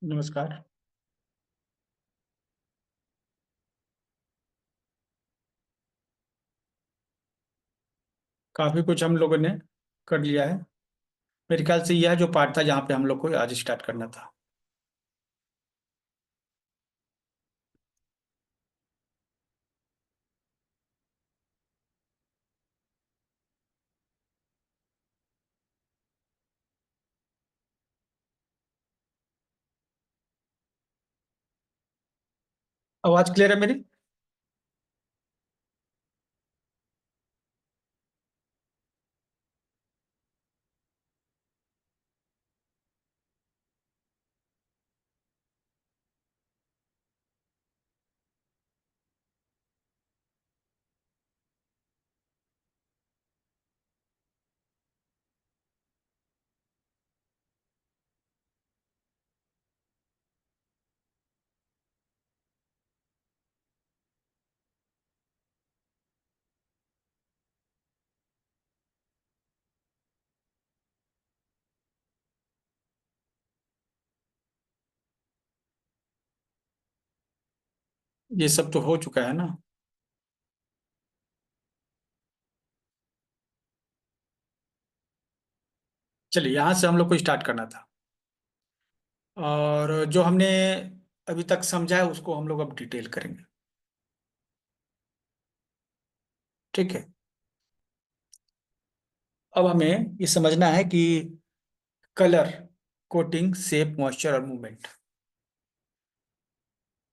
नमस्कार। काफी कुछ हम लोगों ने कर लिया है। मेरे ख्याल से यह जो पार्ट था जहाँ पे हम लोग को आज स्टार्ट करना था। आवाज क्लियर है मेरी? ये सब तो हो चुका है ना। चलिए, यहाँ से हम लोग को स्टार्ट करना था। और जो हमने अभी तक समझा है उसको हम लोग अब डिटेल करेंगे। ठीक है। अब हमें ये समझना है कि कलर, कोटिंग, शेप, मॉइस्चर और मूवमेंट,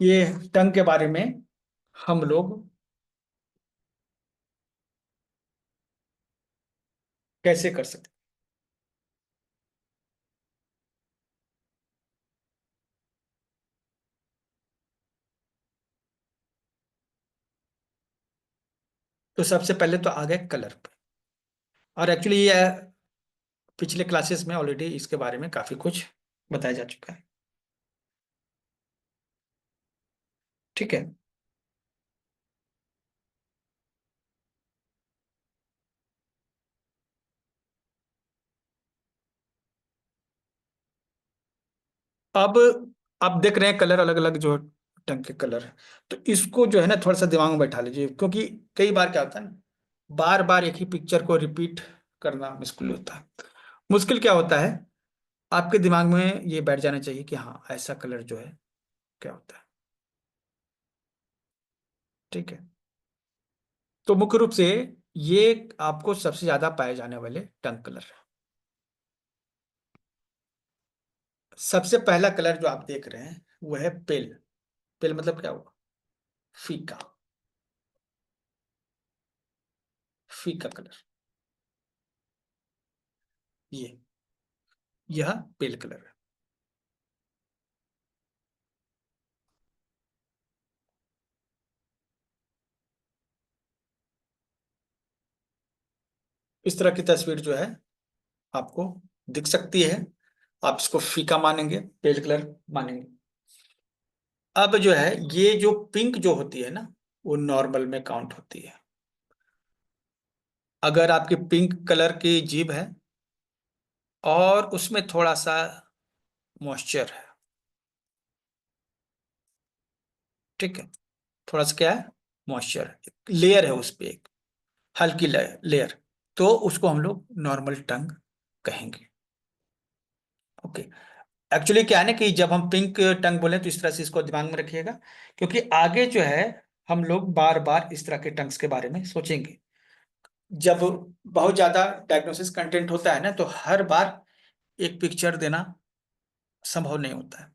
ये टंग के बारे में हम लोग कैसे कर सकते हैं। तो सबसे पहले तो आ गए कलर पे। और एक्चुअली ये पिछले क्लासेस में ऑलरेडी इसके बारे में काफी कुछ बताया जा चुका है। ठीक है। अब आप देख रहे हैं कलर अलग अलग जो ढंग के कलर है। तो इसको जो है ना थोड़ा सा दिमाग में बैठा लीजिए, क्योंकि कई बार क्या होता है ना, बार बार एक ही पिक्चर को रिपीट करना मुश्किल होता है। मुश्किल क्या होता है, आपके दिमाग में ये बैठ जाना चाहिए कि हाँ ऐसा कलर जो है क्या होता है। ठीक है। तो मुख्य रूप से ये आपको सबसे ज्यादा पाए जाने वाले टंग कलर है। सबसे पहला कलर जो आप देख रहे हैं वो है पेल। पेल मतलब क्या हुआ? फीका। फीका कलर, ये यह पेल कलर है। इस तरह की तस्वीर जो है आपको दिख सकती है। आप इसको फीका मानेंगे, पेल कलर मानेंगे। अब जो है ये जो पिंक जो होती है ना, वो नॉर्मल में काउंट होती है। अगर आपकी पिंक कलर की जीभ है और उसमें थोड़ा सा मॉइस्चर है, ठीक है, थोड़ा सा क्या है, मॉइस्चर, लेयर है उस पे एक हल्की लेयर, तो उसको हम लोग नॉर्मल टंग कहेंगे। ओके। एक्चुअली क्या है ना कि जब हम पिंक टंग बोले तो इस तरह से इसको दिमाग में रखिएगा, क्योंकि आगे जो है हम लोग बार बार इस तरह के टंग्स के बारे में सोचेंगे। जब बहुत ज्यादा डायग्नोसिस कंटेंट होता है ना, तो हर बार एक पिक्चर देना संभव नहीं होता है।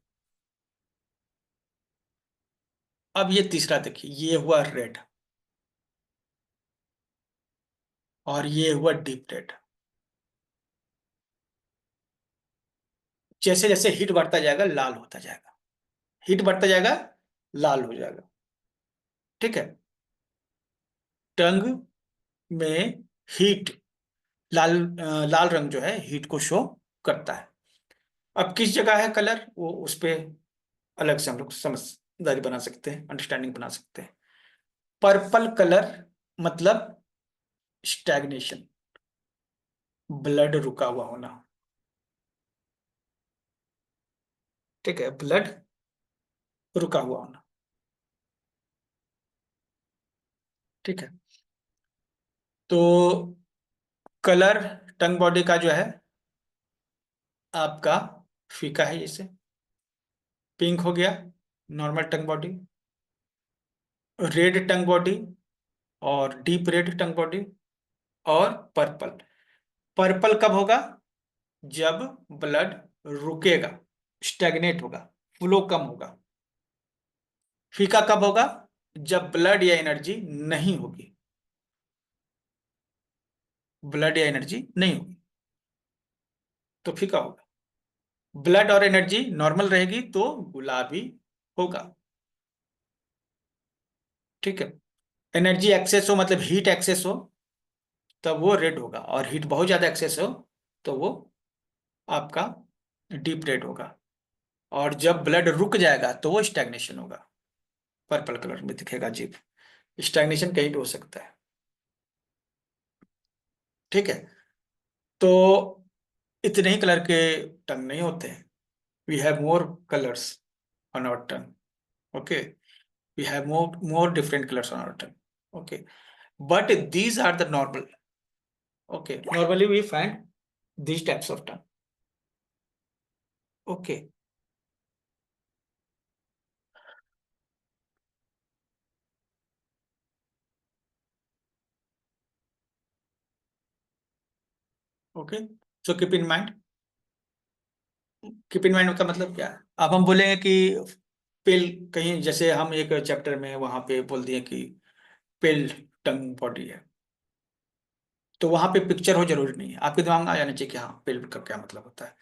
अब ये तीसरा देखिए, ये हुआ रेड और ये हुआ डीप रेड। जैसे जैसे हीट बढ़ता जाएगा लाल होता जाएगा, हीट बढ़ता जाएगा लाल हो जाएगा। ठीक है। टंग में हीट, लाल रंग जो है हीट को शो करता है। अब किस जगह है कलर, वो उस पे अलग से हम लोग समझदारी बना सकते हैं, अंडरस्टैंडिंग बना सकते हैं। पर्पल कलर मतलब स्टैग्नेशन, ब्लड रुका हुआ होना। ठीक है, ब्लड रुका हुआ होना। ठीक है, तो कलर टंग बॉडी का जो है आपका फीका है, जैसे पिंक हो गया नॉर्मल टंग बॉडी, रेड टंग बॉडी और डीप रेड टंग बॉडी, और पर्पल। पर्पल कब होगा? जब ब्लड रुकेगा, स्टैग्नेट होगा, फ्लो कम होगा। फीका कब होगा? जब ब्लड या एनर्जी नहीं होगी, ब्लड या एनर्जी नहीं होगी तो फीका होगा। ब्लड और एनर्जी नॉर्मल रहेगी तो गुलाबी होगा। ठीक है, एनर्जी एक्सेस हो मतलब हीट एक्सेस हो तब वो रेड होगा, और हीट बहुत ज्यादा एक्सेस हो तो वो आपका डीप रेड होगा। और जब ब्लड रुक जाएगा तो वो स्टैग्नेशन होगा, पर्पल कलर में दिखेगा जीप। स्टैग्नेशन कहीं भी हो सकता है। ठीक है, तो इतने ही कलर के टंग नहीं होते हैं, we have more colours on our tongue. Okay, we have more different colours on our tongue. Okay, but these are the normal. Okay, normally we find these types of tongue. Okay, okay, so keep in mind का मतलब क्या है? अब हम बोलेंगे कि पेल, कहीं जैसे हम एक चैप्टर में वहां पे बोल दिए कि पेल टंग बॉडी है, तो वहां पे पिक्चर हो जरूरी नहीं है, आपके दिमाग में आ जाना चाहिए कि हाँ पेल का क्या मतलब होता है।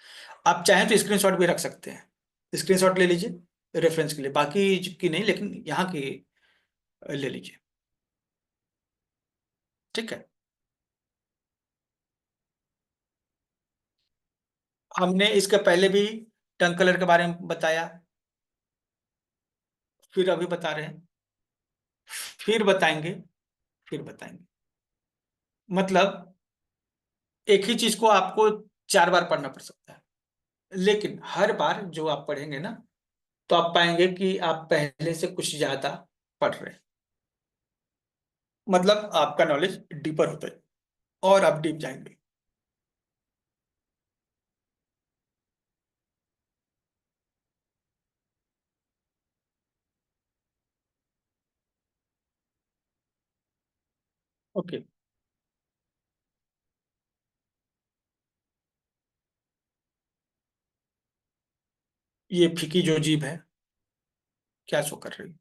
आप चाहें तो स्क्रीनशॉट भी रख सकते हैं, स्क्रीनशॉट ले लीजिए रेफरेंस के लिए, बाकी की नहीं लेकिन यहाँ की ले लीजिए। ठीक है, हमने इसके पहले भी टंग कलर के बारे में बताया, फिर अभी बता रहे हैं, फिर बताएंगे, फिर बताएंगे। मतलब एक ही चीज को आपको 4 बार पढ़ना पड़ सकता है, लेकिन हर बार जो आप पढ़ेंगे ना तो आप पाएंगे कि आप पहले से कुछ ज्यादा पढ़ रहे हैं, मतलब आपका नॉलेज डीपर होता है और आप डीप जाएंगे। ओके, ये फीकी जो जीभ है क्या शो कर रही है?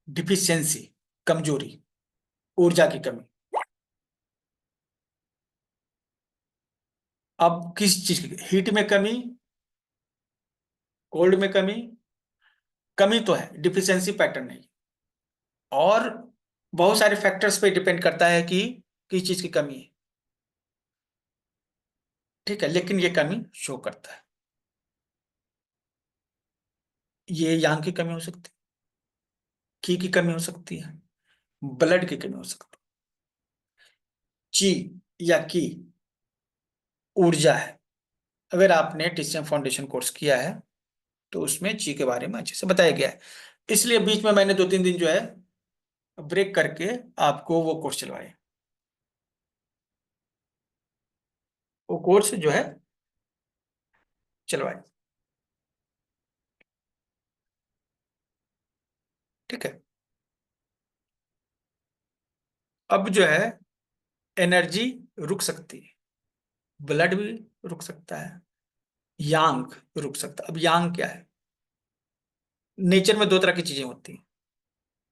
डिफिशियंसी, कमजोरी, ऊर्जा की कमी। अब किस चीज की हीट में कमी, कोल्ड में कमी? कमी तो है, डिफिशियंसी पैटर्न नहीं। और बहुत सारे फैक्टर्स पे डिपेंड करता है कि किस चीज की कमी है। ठीक है, लेकिन ये कमी शो करता है। ये यांग की कमी हो सकती है, की कमी हो सकती है, ब्लड की कमी हो सकती है। ची या की ऊर्जा है। अगर आपने टीचिंग फाउंडेशन कोर्स किया है तो उसमें ची के बारे में अच्छे से बताया गया है, इसलिए बीच में मैंने 2-3 दिन जो है ब्रेक करके आपको वो कोर्स चलवाए। वो कोर्स जो है चलवाए। ठीक है, अब जो है एनर्जी रुक सकती है, ब्लड भी रुक सकता है, यांग रुक सकता है। अब यांग क्या है? नेचर में 2 तरह की चीजें होती हैं,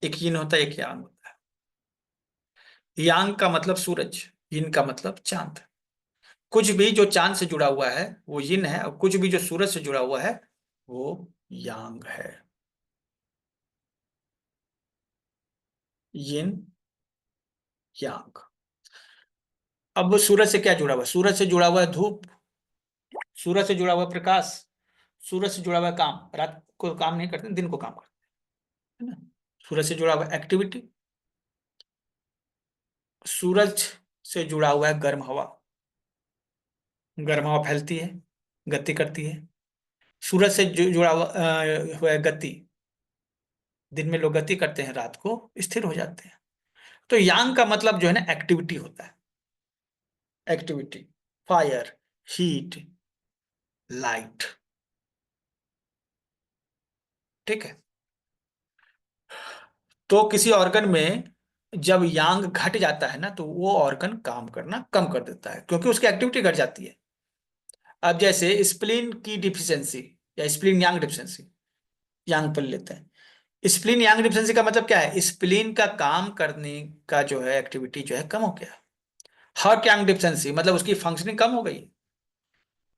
एक यिन होता है, एक यांग होता है। यांग का मतलब सूरज, यिन का मतलब चांद। कुछ भी जो चांद से जुड़ा हुआ है वो यिन है, और कुछ भी जो सूरज से जुड़ा हुआ है वो यांग है। यिन यांग। अब सूरज से क्या जुड़ा हुआ है? सूरज से जुड़ा हुआ है धूप, सूरज से जुड़ा हुआ है प्रकाश, सूरज से जुड़ा हुआ है काम, रात को काम नहीं करते, दिन को काम करते हैं ना। सूरज से जुड़ा हुआ है एक्टिविटी, सूरज से जुड़ा हुआ है गर्म हवा, गर्म हवा फैलती है, गति करती है। सूरज से जुड़ा हुआ है गति। दिन में लोग गति करते हैं, रात को स्थिर हो जाते हैं। तो यांग का मतलब जो है ना एक्टिविटी होता है। Activity, fire, heat, light. ठीक है। तो किसी ऑर्गन में जब यांग घट जाता है ना, तो वो ऑर्गन काम करना कम कर देता है, क्योंकि उसकी एक्टिविटी घट जाती है। अब जैसे स्प्लीन की डिफिशियंसी या स्प्लीन यांग डिफिशियंसी, यांग पर लेते हैं। स्प्लीन यांग डिफिशियंसी का मतलब क्या है? स्प्लीन का काम करने का जो है एक्टिविटी जो है कम हो गया। हार्ट यांग डिफिशियंसी मतलब उसकी फंक्शनिंग कम हो गई।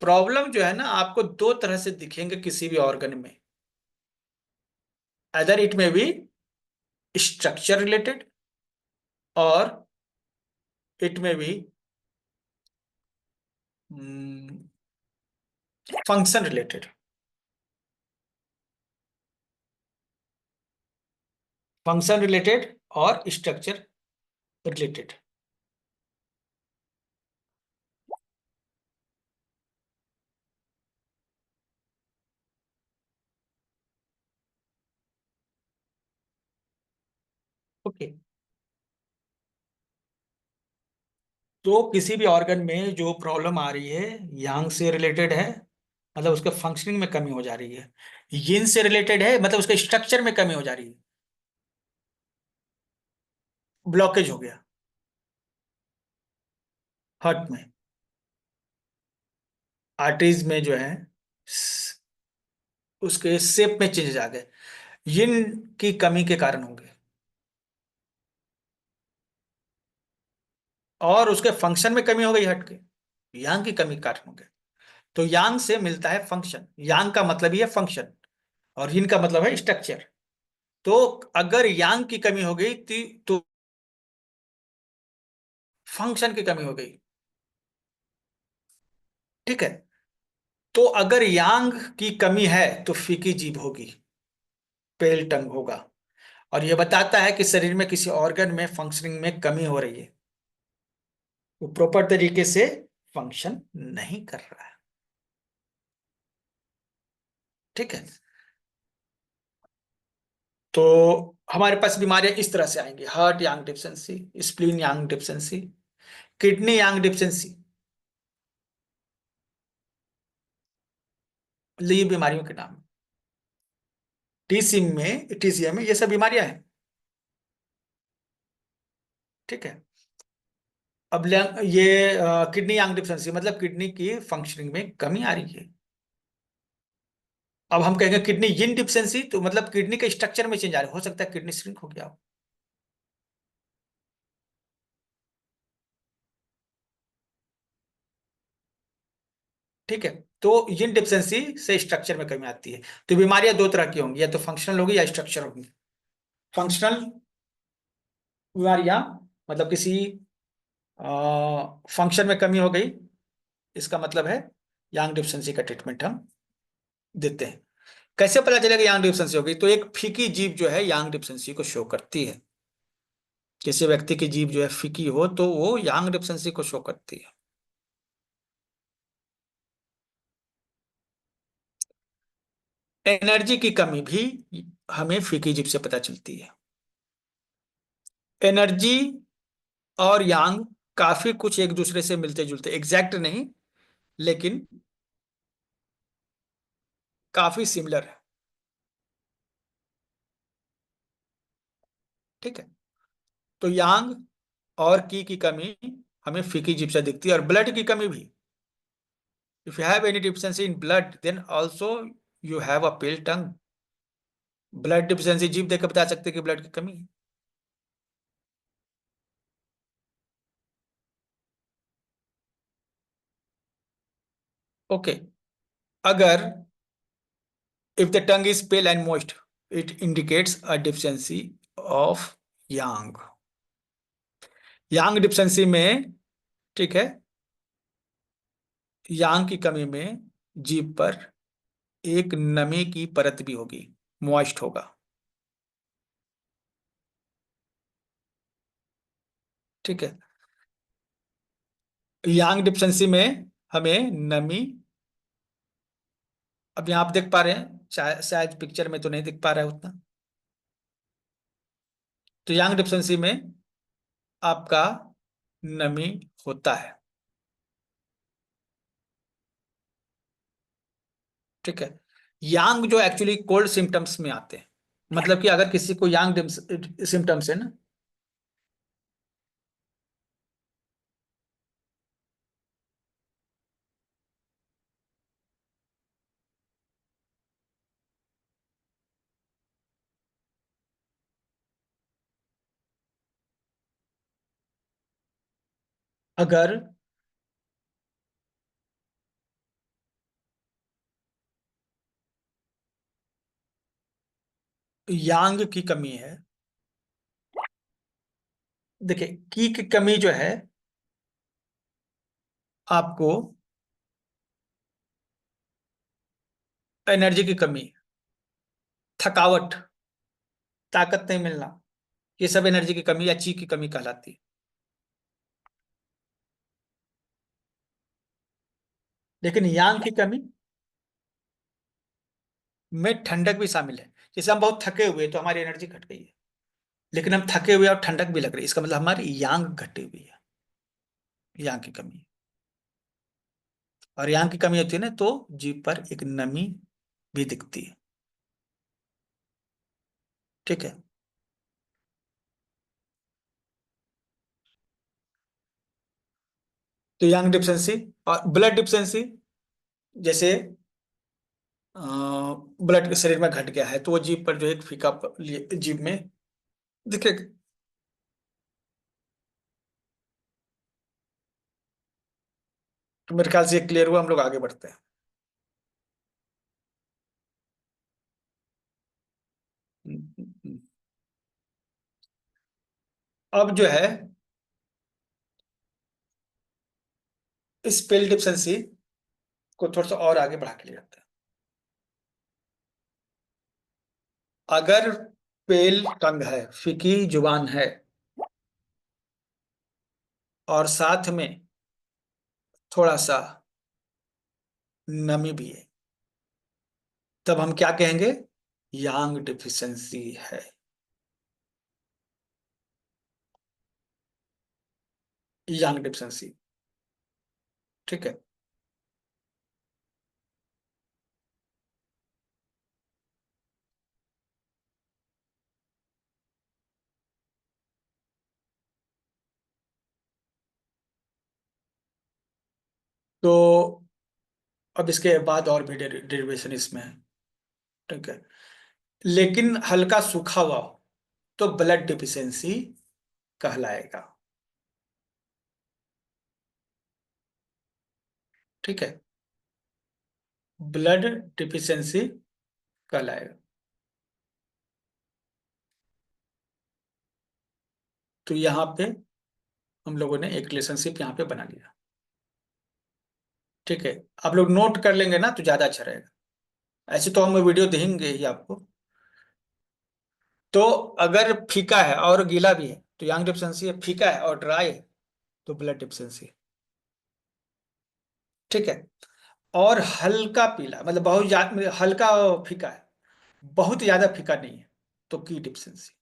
प्रॉब्लम जो है ना आपको दो तरह से दिखेंगे किसी भी ऑर्गन में। Either it may be structure related, और it may be function related. Function related और स्ट्रक्चर रिलेटेड। ओके। तो किसी भी ऑर्गन में जो प्रॉब्लम आ रही है यांग से रिलेटेड है, मतलब उसके फंक्शनिंग में कमी हो जा रही है। यिन से रिलेटेड है, मतलब उसके स्ट्रक्चर में कमी हो जा रही है। ब्लॉकेज हो गया हार्ट में, आर्टरीज में जो है उसके शेप में चेंजेस आ गए, यिन की कमी के कारण होंगे। और उसके फंक्शन में कमी हो गई हार्ट के, यांग की कमी के कारण होंगे। तो यांग से मिलता है फंक्शन, यांग का मतलब ही है फंक्शन, और यिन का मतलब है स्ट्रक्चर। तो अगर यांग की कमी हो गई तो फंक्शन की कमी हो गई। ठीक है। तो अगर यांग की कमी है तो फीकी जीभ होगी, पेल टंग होगा। और यह बताता है कि शरीर में किसी ऑर्गन में फंक्शनिंग में कमी हो रही है, वो प्रॉपर तरीके से फंक्शन नहीं कर रहा है। ठीक है। तो हमारे पास बीमारियां इस तरह से आएंगी: हार्ट यांग डिफिशियंसी, स्प्लीन यांग डिफिशियंसी, किडनी यांग डिफिशियंसी। ये बीमारियों के नाम। टीसीम में, टीसीएम में ये सब बीमारियां हैं। ठीक है। अब ये किडनी यांग डिफिशियंसी मतलब किडनी की फंक्शनिंग में कमी आ रही है। अब हम कहेंगे किडनी यिन डिफिशियंसी, तो मतलब किडनी के स्ट्रक्चर में चेंज आ रहा है, हो सकता है किडनी श्रिंक हो गया हो। ठीक है। तो यिन डिफिशियंसी से स्ट्रक्चर में कमी आती है। तो बीमारियां दो तरह की होंगी, या तो फंक्शनल होगी या स्ट्रक्चर होगी। फंक्शनल बीमारियां मतलब किसी फंक्शन में कमी हो गई, इसका मतलब है यांग डिफिशियंसी का ट्रीटमेंट हम देते हैं। कैसे पता चलेगा यांग डिफिशियंसी होगी? तो एक फीकी जीभ जो है यांग डिफिशियंसी को शो करती है। किसी व्यक्ति की जीभ जो है फीकी हो तो वो यांग डिफिशियंसी को शो करती है। एनर्जी की कमी भी हमें फीकी जीभ से पता चलती है। एनर्जी और यांग काफी कुछ एक दूसरे से मिलते जुलते, एग्जैक्ट नहीं, लेकिन काफी सिमिलर है। ठीक है। तो यांग और की कमी हमें फीकी जीभ से दिखती है, और ब्लड की कमी भी। If you have any deficiency in blood then also you have a pale tongue. Blood deficiency जीभ देख के बता सकते हैं कि ब्लड की कमी है। ओके। अगर if the tongue is pale and moist, it indicates a deficiency of yang. Yang deficiency में, ठीक है, यांग की कमी में जीभ पर एक नमी की परत भी होगी, मॉइस्ट होगा। ठीक है। यांग डिफिशियंसी में हमें नमी अब यहाँ आप देख पा रहे हैं, शायद पिक्चर में तो नहीं दिख पा रहा है उतना। तो यांग डिफिशिएंसी में आपका नमी होता है। ठीक है। यांग जो एक्चुअली कोल्ड सिम्टम्स में आते हैं, मतलब कि अगर किसी को यांग सिम्टम्स है ना, अगर यांग की कमी है, देखिए की कमी जो है, आपको एनर्जी की कमी, थकावट, ताकत नहीं मिलना, ये सब एनर्जी की कमी या ची की कमी कहलाती है। लेकिन यांग की कमी में ठंडक भी शामिल है। जैसे हम बहुत थके हुए हैं, तो हमारी एनर्जी घट गई है, लेकिन हम थके हुए हैं और ठंडक भी लग रही है, इसका मतलब हमारी यांग घटी हुई है, यांग की कमी है। और यांग की कमी होती है ना, तो जीभ पर एक नमी भी दिखती है। ठीक है। तो यांग डिफिशिएंसी और ब्लड डिफिशिएंसी, जैसे ब्लड के शरीर में घट गया है, तो वो जीभ पर जो एक फीका जीभ में दिखेगा। तो मेरे ख्याल से ये क्लियर हुआ, हम लोग आगे बढ़ते हैं। अब जो है स्पेल डिफिशिएंसी को थोड़ा सा और आगे बढ़ा के ले जाते हैं। अगर पेल टंग है, फीकी जुबान है, और साथ में थोड़ा सा नमी भी है, तब हम क्या कहेंगे? यांग डिफिशिएंसी है। यांग डिफिशिएंसी। ठीक है। तो अब इसके बाद और भी डेरिवेशन इसमें है। ठीक है। लेकिन हल्का सूखा हुआ हो तो ब्लड डिफिशिएंसी कहलाएगा। ठीक है। ब्लड डिफिशिएंसी कहलाएगा। तो यहाँ पे हम लोगों ने एक रिलेशनशिप यहाँ पे बना लिया। ठीक है। आप लोग नोट कर लेंगे ना, तो ज्यादा अच्छा रहेगा। ऐसे तो हम वीडियो देंगे ही आपको। तो अगर फीका है और गीला भी है तो यांग डिफिशिएंसी है, फीका है और ड्राई है तो ब्लड डिफिशिएंसी है। ठीक है। और हल्का पीला, मतलब बहुत ज्यादा हल्का फीका है, बहुत ज्यादा फीका नहीं है, तो की डिफिशिएंसी।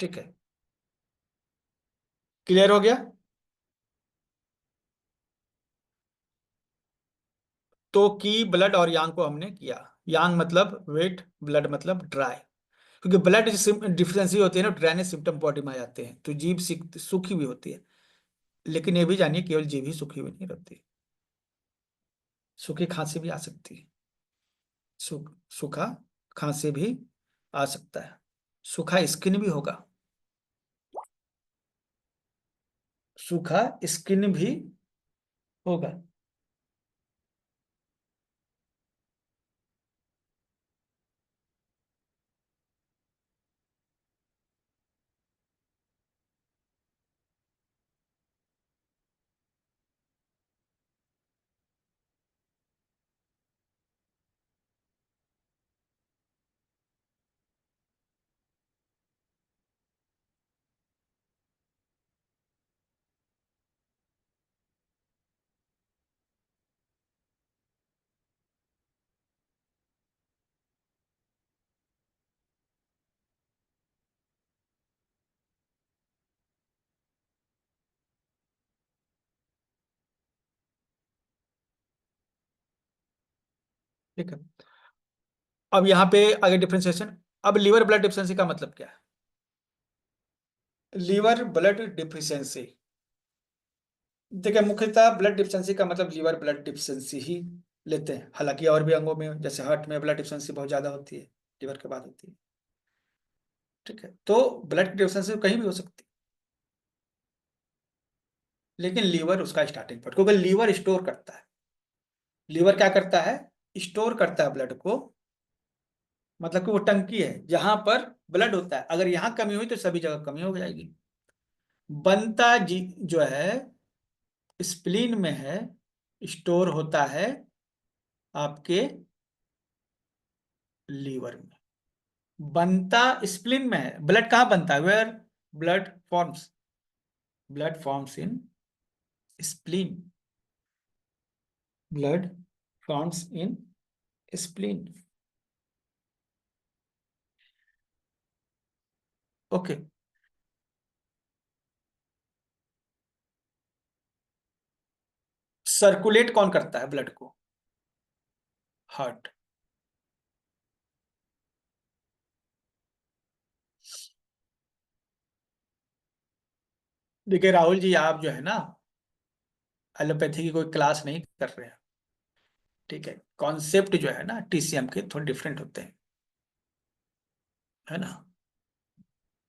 ठीक है। क्लियर हो गया? तो की, ब्लड और यांग को हमने किया। यांग मतलब वेट, ब्लड मतलब ड्राई। क्योंकि ब्लड डिफिशिएंसी होती है ना, ड्राइनेस सिम्टम बॉडी में आ जाते हैं, तो जीभ सूखी हुई होती है। लेकिन ये भी जानिए, केवल जीभ ही सूखी हुई नहीं रहती, सूखी खांसी भी आ सकती है। सूखा खांसी भी आ सकता है। सूखा स्किन भी होगा। सूखा स्किन भी होगा। ठीक है। अब यहाँ पे आगे डिफरेंशिएशन। अब लीवर ब्लड डिफिशियंसी का मतलब क्या है? लीवर ब्लड डिफिशियंसी, देखिए मुख्यतः ब्लड डिफिशियंसी का मतलब लीवर ब्लड डिफिशियंसी ही लेते हैं, हालांकि और भी अंगों में जैसे हार्ट में ब्लड डिफिशियंसी बहुत ज्यादा होती है, लीवर के बाद होती है। ठीक है, तो ब्लड डिफिशियंसी कहीं भी हो सकती है, लेकिन लीवर उसका स्टार्टिंग पॉइंट, क्योंकि लीवर स्टोर करता है। लीवर क्या करता है? स्टोर करता है ब्लड को, मतलब कि वो टंकी है जहां पर ब्लड होता है, अगर यहाँ कमी हुई तो सभी जगह कमी हो जाएगी। बनता जी जो है स्प्लीन में है, स्टोर होता है आपके लीवर में। बनता स्प्लीन में है, ब्लड कहाँ बनता है? Where blood forms, blood forms in spleen, blood forms in spleen. Okay. Circulate कौन करता है ब्लड को? हार्ट। देखिए राहुल जी, आप जो है ना एलोपैथी की कोई क्लास नहीं कर रहे हैं। ठीक है, कॉन्सेप्ट जो है ना टीसीएम के थोड़े डिफरेंट होते हैं, है ना।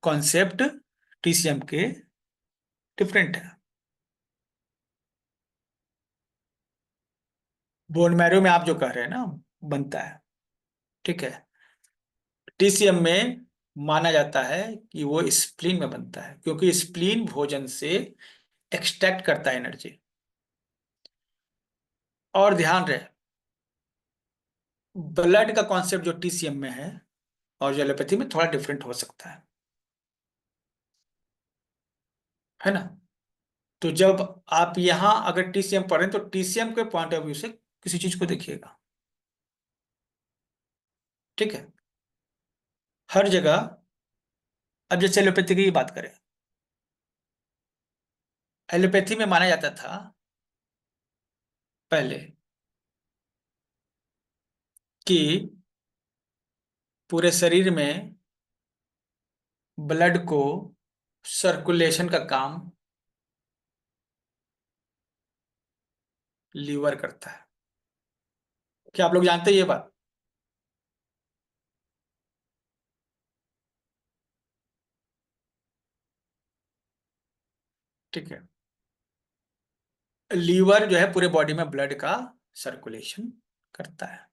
कॉन्सेप्ट टीसीएम के डिफरेंट है। बोन मैरो में आप जो कह रहे हैं ना बनता है, ठीक है। टीसीएम में माना जाता है कि वो स्प्लीन में बनता है, क्योंकि स्प्लीन भोजन से एक्सट्रैक्ट करता है एनर्जी। और ध्यान रहे, ब्लड का कॉन्सेप्ट जो टीसीएम में है और जो एलोपैथी में थोड़ा डिफरेंट हो सकता है ना। तो जब आप यहाँ अगर टीसीएम पढ़ें तो टीसीएम के पॉइंट ऑफ व्यू से किसी चीज को देखिएगा। ठीक है, हर जगह। अब जैसे एलोपैथी की बात करें, एलोपैथी में माना जाता था पहले कि पूरे शरीर में ब्लड को सर्कुलेशन का काम लीवर करता है। क्या आप लोग जानते हैं ये बात? ठीक है, लीवर जो है पूरे बॉडी में ब्लड का सर्कुलेशन करता है।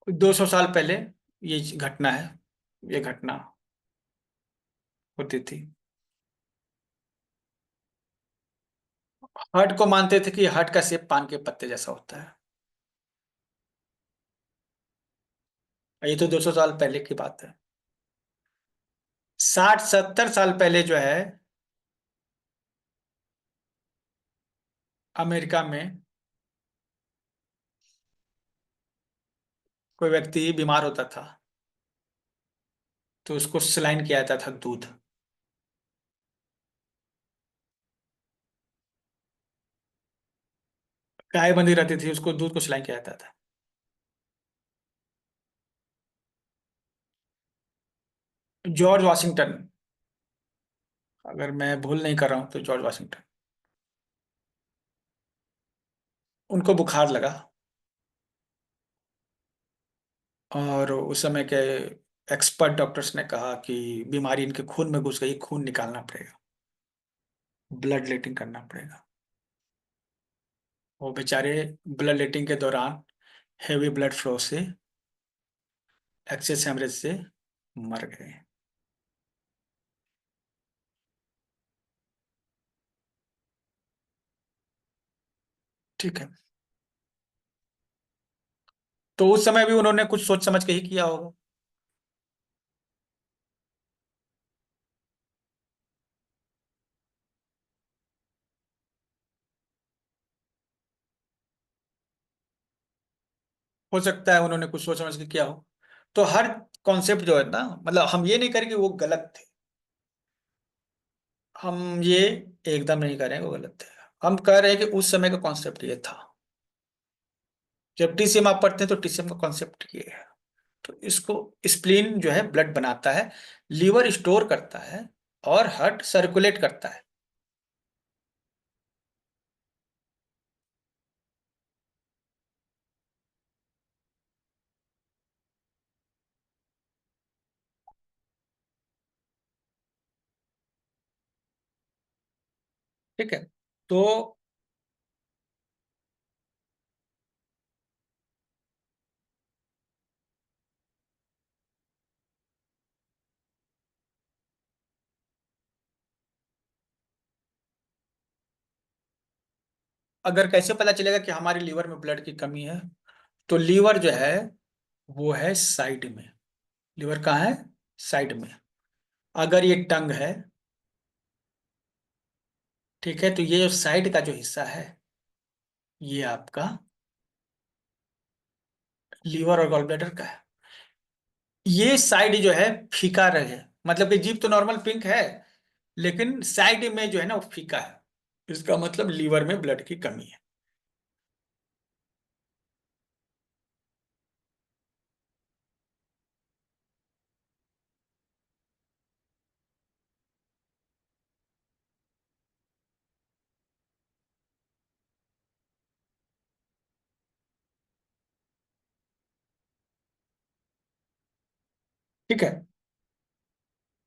200 साल पहले ये घटना है, ये घटना होती थी। हार्ट को मानते थे कि हार्ट का शेप पान के पत्ते जैसा होता है। ये तो 200 साल पहले की बात है। 60-70 साल पहले जो है अमेरिका में कोई व्यक्ति बीमार होता था तो उसको सलाइन किया जाता था दूध। गाय बंधी रहती थी, उसको दूध को सलाइन किया जाता था। जॉर्ज वाशिंगटन, अगर मैं भूल नहीं कर रहा हूं तो जॉर्ज वाशिंगटन, उनको बुखार लगा और उस समय के एक्सपर्ट डॉक्टर्स ने कहा कि बीमारी इनके खून में घुस गई, खून निकालना पड़ेगा, ब्लड लेटिंग करना पड़ेगा। वो बेचारे ब्लड लेटिंग के दौरान हेवी ब्लड फ्लो से, एक्सेस हेमरेज से मर गए। ठीक है, तो उस समय भी उन्होंने कुछ सोच समझ के ही किया होगा। हो सकता है उन्होंने कुछ सोच समझ के किया हो। तो हर कॉन्सेप्ट जो है ना, मतलब हम ये नहीं करें कि वो गलत थे, हम ये एकदम नहीं कर रहे हैं, वो गलत है। हम कह रहे हैं कि उस समय का कॉन्सेप्ट ये था। जब टीसीएम आप पढ़ते हैं तो टीसीएम का कॉन्सेप्ट ये है। तो इसको, स्प्लीन जो है ब्लड बनाता है, लीवर स्टोर करता है, और हार्ट सर्कुलेट करता है। ठीक है। तो अगर कैसे पता चलेगा कि हमारे लीवर में ब्लड की कमी है? तो लीवर जो है वो है साइड में। लीवर कहाँ है? साइड में। अगर ये टंग है, ठीक है, तो ये जो साइड का जो हिस्सा है, ये आपका लीवर और गॉल ब्लैडर का है। ये साइड जो है फीका रंग है, मतलब कि जीभ तो नॉर्मल पिंक है, लेकिन साइड में जो है ना वो फीका है। इसका मतलब लीवर में ब्लड की कमी है। ठीक है।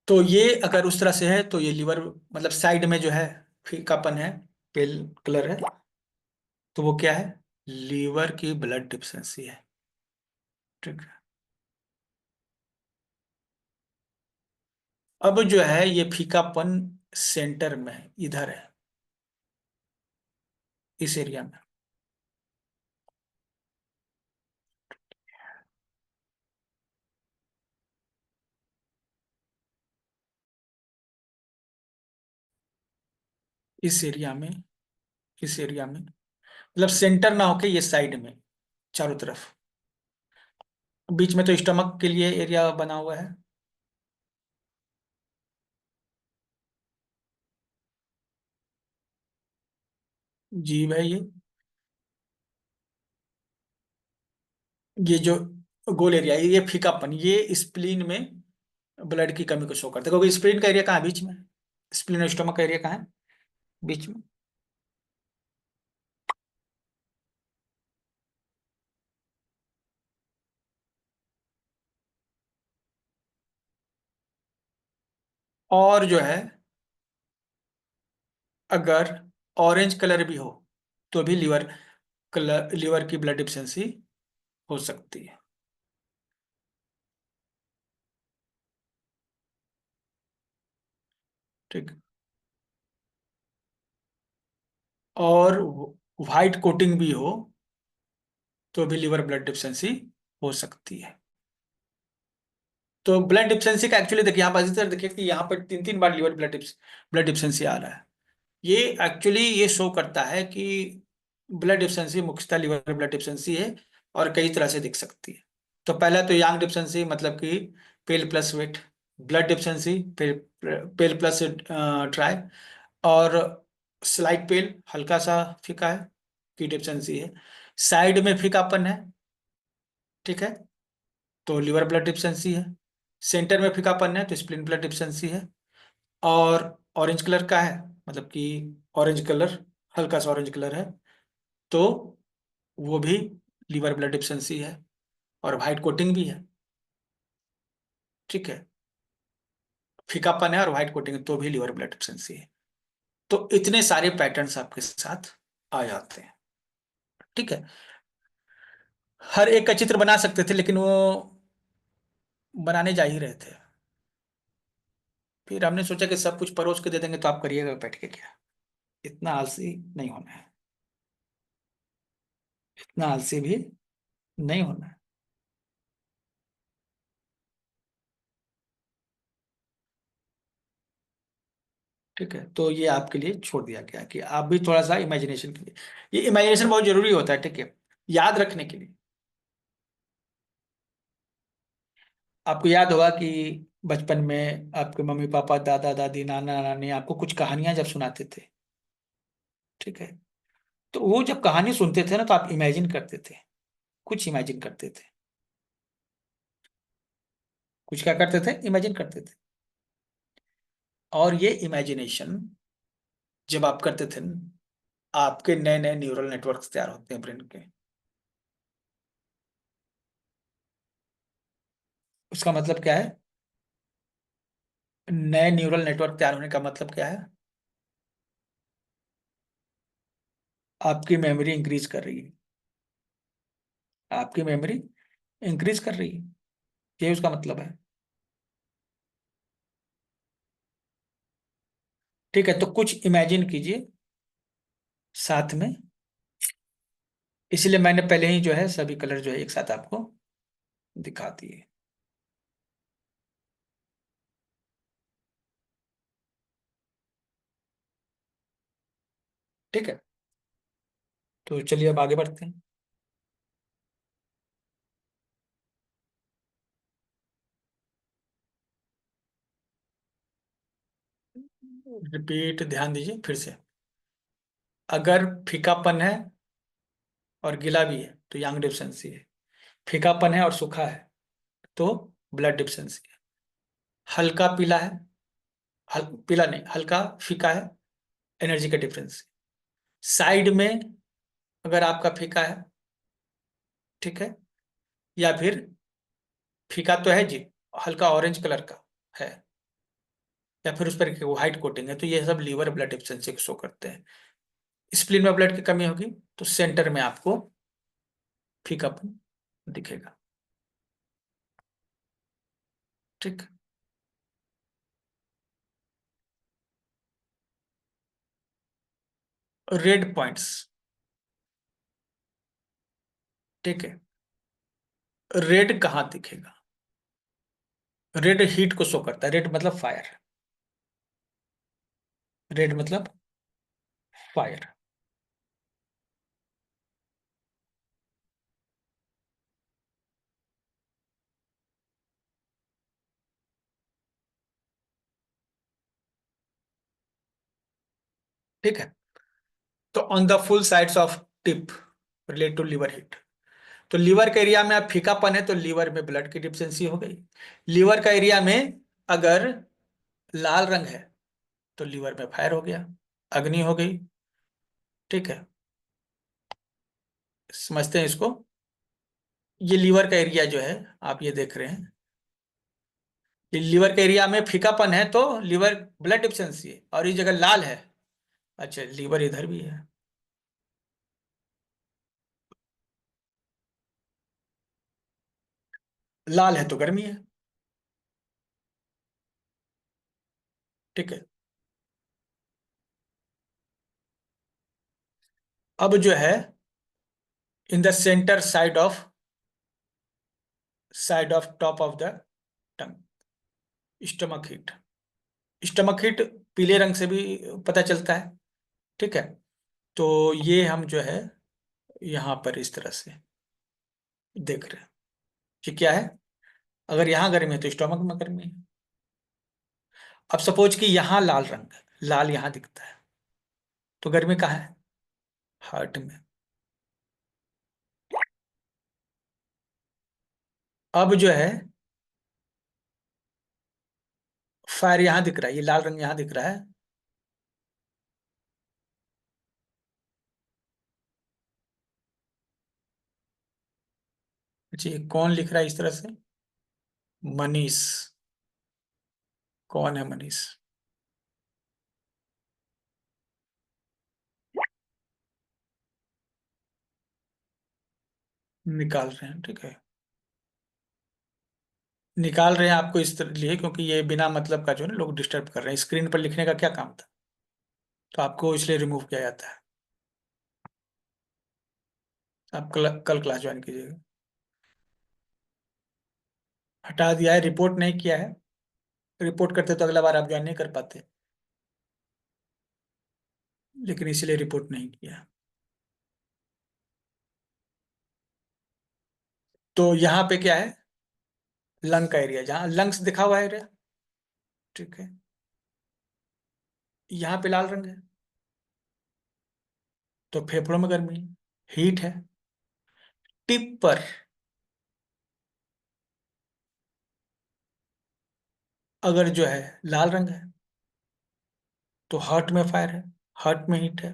तो ये अगर उस तरह से है तो ये लीवर, मतलब साइड में जो है फीकापन है, पेल कलर है, तो वो क्या है? लीवर की ब्लड डिफिशियंसी है। ठीक है। अब जो है ये फीकापन सेंटर में है, इधर है, इस एरिया में। इस एरिया में, इस एरिया में, मतलब सेंटर ना होके ये साइड में, चारों तरफ। बीच में तो स्टमक के लिए एरिया बना हुआ है। जीभ है ये। ये जो गोल एरिया है, ये फीकापन, ये स्प्लीन में ब्लड की कमी को शो करता है, क्योंकि स्प्लीन का एरिया कहाँ है? बीच में। स्प्लीन और स्टमक का एरिया कहाँ है? बीच में। और जो है, अगर ऑरेंज कलर भी हो तो भी लीवर कलर, लीवर की ब्लड डिफिशियंसी हो सकती है। ठीक। और व्हाइट कोटिंग भी हो तो भी लीवर ब्लड डिफिशियंसी हो सकती है। तो ब्लड डिफिशियंसी का एक्चुअली देखिए, यहाँ पर इस तरह देखिए कि यहाँ पर तीन तीन बार लीवर ब्लड डिफिशियंसी आ रहा है। ये एक्चुअली ये शो करता है कि ब्लड डिफिशियंसी मुख्यतः लीवर ब्लड डिफिशियंसी है, और कई तरह से दिख सकती है। तो पहला तो यांग डिफिशियंसी, मतलब कि पेल प्लस वेट। ब्लड डिफिशियंसी, पेल, पेल प्लस ट्राई। और स्लाइट पेल, हल्का सा फीका है, की डिफिशियंसी है। साइड में फीकापन है, ठीक है, तो लिवर ब्लड डिफिशियंसी है। सेंटर में फीकापन है तो स्प्लीन ब्लड डिफिशियंसी है। और ऑरेंज कलर का है, मतलब कि ऑरेंज कलर, हल्का सा ऑरेंज कलर है, तो वो भी लीवर ब्लड डिफिशियंसी है। और वाइट कोटिंग भी है, ठीक है, फीकापन है और वाइट कोटिंग है तो भी लीवर ब्लड डिफिशियंसी है। तो इतने सारे पैटर्न्स आपके साथ आ जाते हैं। ठीक है। हर एक का चित्र बना सकते थे, लेकिन वो बनाने जा ही रहे थे। फिर हमने सोचा कि सब कुछ परोस के दे देंगे तो आप करिएगा बैठ के क्या? इतना आलसी नहीं होना है। इतना आलसी भी नहीं होना है। ठीक है, तो ये आपके लिए छोड़ दिया गया कि आप भी थोड़ा सा इमेजिनेशन के लिए, ये इमेजिनेशन बहुत जरूरी होता है, ठीक है, याद रखने के लिए। आपको याद होगा कि बचपन में आपके मम्मी पापा, दादा दादी, नाना नानी आपको कुछ कहानियां जब सुनाते थे, ठीक है, तो वो जब कहानी सुनते थे ना, तो आप इमेजिन करते थे, कुछ इमेजिन करते थे, कुछ क्या करते थे, इमेजिन करते थे। और ये इमेजिनेशन जब आप करते थे ना, आपके नए नए न्यूरल नेटवर्क्स तैयार होते हैं ब्रेन के। उसका मतलब क्या है? नए न्यूरल नेटवर्क तैयार होने का मतलब क्या है? आपकी मेमोरी इंक्रीज कर रही है, आपकी मेमोरी इंक्रीज कर रही है, ये उसका मतलब है। ठीक है, तो कुछ इमेजिन कीजिए साथ में। इसलिए मैंने पहले ही जो है सभी कलर जो है एक साथ आपको दिखा दिए। ठीक है, तो चलिए अब आगे बढ़ते हैं। रिपीट, ध्यान दीजिए फिर से। अगर फीकापन है और गीला भी है तो यांग डिफिशियंसी है। फीकापन है और सूखा है तो ब्लड डिफिशियंसी है। हल्का पीला है, पीला नहीं, हल्का फीका है, एनर्जी का डिफरेंस। साइड में अगर आपका फीका है, ठीक है, या फिर फीका तो है जी, हल्का ऑरेंज कलर का है, या फिर उस पर व्हाइट कोटिंग है, तो ये सब लीवर ब्लड डिफिशियंसी को शो करते हैं। स्प्लीन में ब्लड की कमी होगी तो सेंटर में आपको फीकापन दिखेगा। ठीक। रेड पॉइंट्स, ठीक है, रेड कहाँ दिखेगा? रेड हीट को शो करता है, रेड मतलब फायर, रेड मतलब फायर। ठीक है, तो on the full sides of tip relate to liver heat. तो लीवर का एरिया में अब फीकापन है तो लीवर में ब्लड की डिफिशियंसी हो गई। लीवर का एरिया में अगर लाल रंग है तो लीवर में फायर हो गया, अग्नि हो गई। ठीक है, समझते हैं इसको। ये लीवर का एरिया जो है, आप ये देख रहे हैं, ये लीवर के एरिया में फीकापन है तो लीवर ब्लड डिफिशियंसी है, और इस जगह लाल है, अच्छा लीवर इधर भी है। लाल है तो गर्मी है। ठीक है, अब जो है in the centre side of top of the tongue, stomach heat. Stomach heat पीले रंग से भी पता चलता है। ठीक है, तो ये हम जो है यहाँ पर इस तरह से देख रहे हैं कि क्या है। अगर यहाँ गर्मी है तो स्टमक में गर्मी है। अब सपोज कि यहाँ लाल रंग है, लाल यहाँ दिखता है, तो गर्मी कहाँ है? हार्ट में। अब जो है फायर यहाँ दिख रहा है, ये लाल रंग यहाँ दिख रहा है। जी, कौन लिख रहा है इस तरह से? मनीष। कौन है मनीष? निकाल रहे हैं, ठीक है। निकाल रहे हैं आपको इस तरह लिए क्योंकि ये बिना मतलब का जो है ना लोग डिस्टर्ब कर रहे हैं, स्क्रीन पर लिखने का क्या काम था, तो आपको इसलिए रिमूव किया जाता है। आप कल क्लास ज्वाइन कीजिएगा। हटा दिया है, रिपोर्ट नहीं किया है। रिपोर्ट करते तो अगला बार आप ज्वाइन नहीं कर पाते, लेकिन इसीलिए रिपोर्ट नहीं किया। तो यहाँ पे क्या है, लंग का एरिया, जहाँ लंग्स दिखा हुआ है एरिया, ठीक है, यहाँ पे लाल रंग है, तो फेफड़ों में गर्मी, हीट है। टिप पर अगर जो है लाल रंग है, तो हार्ट में फायर है, हार्ट में हीट है।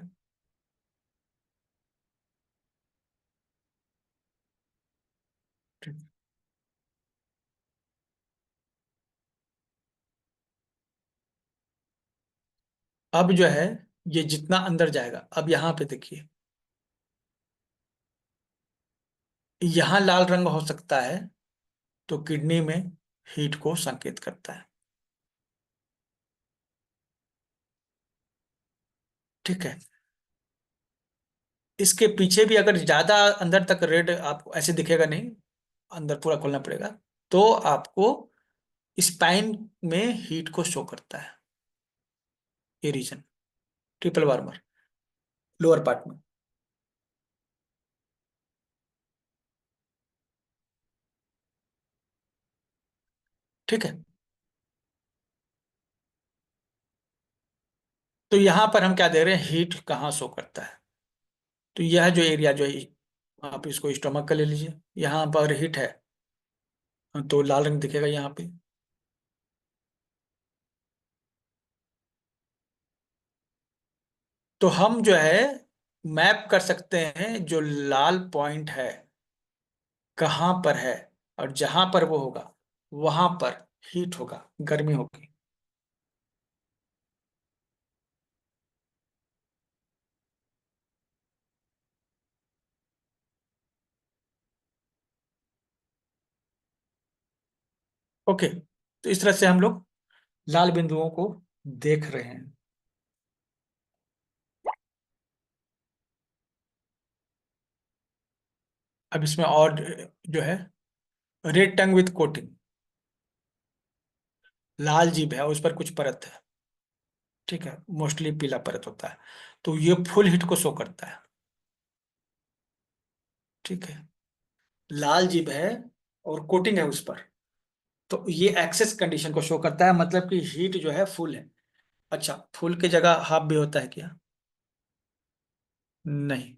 ठीक। अब जो है ये जितना अंदर जाएगा, अब यहाँ पे देखिए, यहाँ लाल रंग हो सकता है, तो किडनी में हीट को संकेत करता है। ठीक है। इसके पीछे भी अगर ज्यादा अंदर तक रेड आपको ऐसे दिखेगा नहीं, अंदर पूरा खोलना पड़ेगा, तो आपको स्पाइन में हीट को शो करता है, ये region, triple warmer, lower part में। ठीक है। तो यहां पर हम क्या दे रहे हैं, हीट कहाँ शो करता है, तो यह जो एरिया जो है, आप इसको स्टोमक का ले लीजिए, यहाँ पर हीट है, तो लाल रंग दिखेगा यहाँ पे। तो हम जो है मैप कर सकते हैं, जो लाल पॉइंट है कहाँ पर है, और जहां पर वो होगा वहां पर हीट होगा, गर्मी होगी। ओके, तो इस तरह से हम लोग लाल बिंदुओं को देख रहे हैं। अब इसमें और जो है, रेड टंग विथ कोटिंग, लाल जीभ है, उस पर कुछ परत है। ठीक है, मोस्टली पीला परत होता है, तो ये फुल हीट को शो करता है। ठीक है, लाल जीभ है और कोटिंग है उस पर, तो ये एक्सेस कंडीशन को शो करता है, मतलब कि हीट जो है फुल है। अच्छा, फुल की जगह हाफ भी होता है क्या? नहीं।